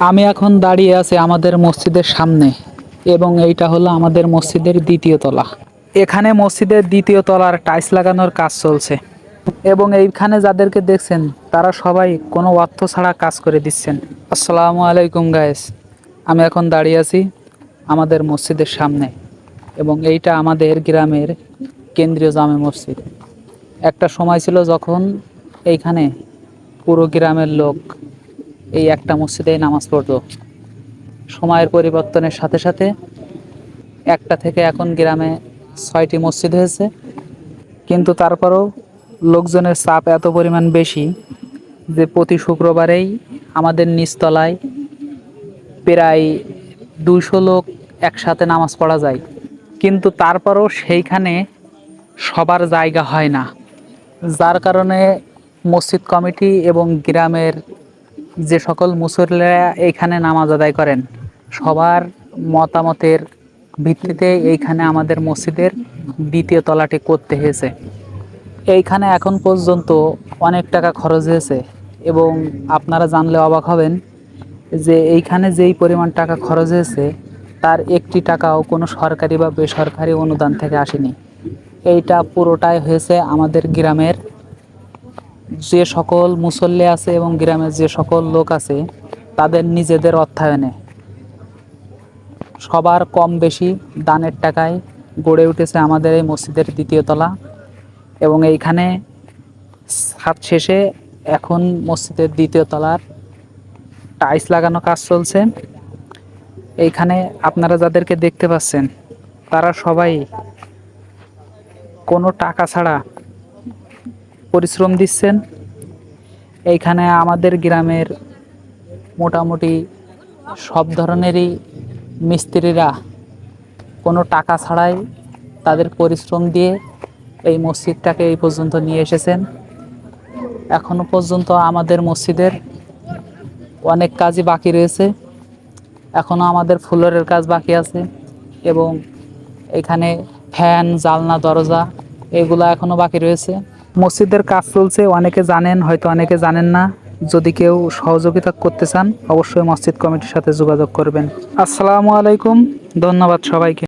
আমি এখন দাঁড়িয়ে আছি আমাদের মসজিদের সামনে এবং এইটা হলো আমাদের মসজিদের দ্বিতীয় তলা। এখানে মসজিদের দ্বিতীয় তলার টাইলস লাগানোর কাজ চলছে এবং এইখানে যাদেরকে দেখছেন তারা সবাই কোনো অর্থ ছাড়া কাজ করে দিচ্ছেন। আসসালামু আলাইকুম গাইস, আমি এখন দাঁড়িয়ে আছি আমাদের মসজিদের সামনে এবং এইটা আমাদের গ্রামের কেন্দ্রীয় জামে মসজিদ। একটা সময় ছিল যখন এইখানে পুরো গ্রামের লোক এই একটা মসজিদেই নামাজ পড়তো। সময়ের পরিবর্তনের সাথে সাথে একটা থেকে এখন গ্রামে 6টি মসজিদ হয়েছে, কিন্তু তারপরেও লোকজনের চাপ এত পরিমাণ বেশি যে প্রতি শুক্রবারেই আমাদের নিচতলায় প্রায় 200 লোক একসাথে নামাজ পড়া যায়, কিন্তু তারপরেও সেইখানে সবার জায়গা হয় না, যার কারণে মসজিদ কমিটি এবং গ্রামের যে সকল মুসল্লিরা এইখানে নামাজ আদায় করেন সবার মতামতের ভিত্তিতে এইখানে আমাদের মসজিদের দ্বিতীয় তলাটি করতে হয়েছে। এইখানে এখন পর্যন্ত অনেক টাকা খরচ হয়েছে এবং আপনারা জানলে অবাক হবেন যে এইখানে যেই পরিমাণ টাকা খরচ হয়েছে তার একটি টাকাও কোনো সরকারি বা বেসরকারি অনুদান থেকে আসেনি। এইটা পুরোটাই হয়েছে আমাদের গ্রামের যে সকল মুসল্লি আছে এবং গ্রামের যে সকল লোক আছে তাদের নিজেদের অর্থায়নে সবার কম বেশি দানের টাকায় গড়ে উঠেছে আমাদের এই মসজিদের দ্বিতীয় তলা। এবং এইখানে ছাদ শেষে এখন মসজিদের দ্বিতীয় তলার টাইলস লাগানো কাজ চলছে। এইখানে আপনারা যাদেরকে দেখতে পাচ্ছেন তারা সবাই কোনো টাকা ছাড়া পরিশ্রম দিচ্ছেন। এইখানে আমাদের গ্রামের মোটামুটি সব ধরনেরই মিস্ত্রিরা কোনো টাকা ছাড়াই তাদের পরিশ্রম দিয়ে এই মসজিদটাকে এই পর্যন্ত নিয়ে এসেছেন। এখনো পর্যন্ত আমাদের মসজিদের অনেক কাজই বাকি রয়েছে, এখনও আমাদের ফ্লোরের কাজ বাকি আছে এবং এখানে ফ্যান, জানলা, দরজা এগুলো এখনও বাকি রয়েছে। মসজিদের কাজ চলছে, অনেকে জানেন হয়তো অনেকে জানেন না। যদি কেউ সহযোগিতা করতে চান অবশ্যই মসজিদ কমিটির সাথে যোগাযোগ করবেন। আসসালামু আলাইকুম, ধন্যবাদ সবাইকে।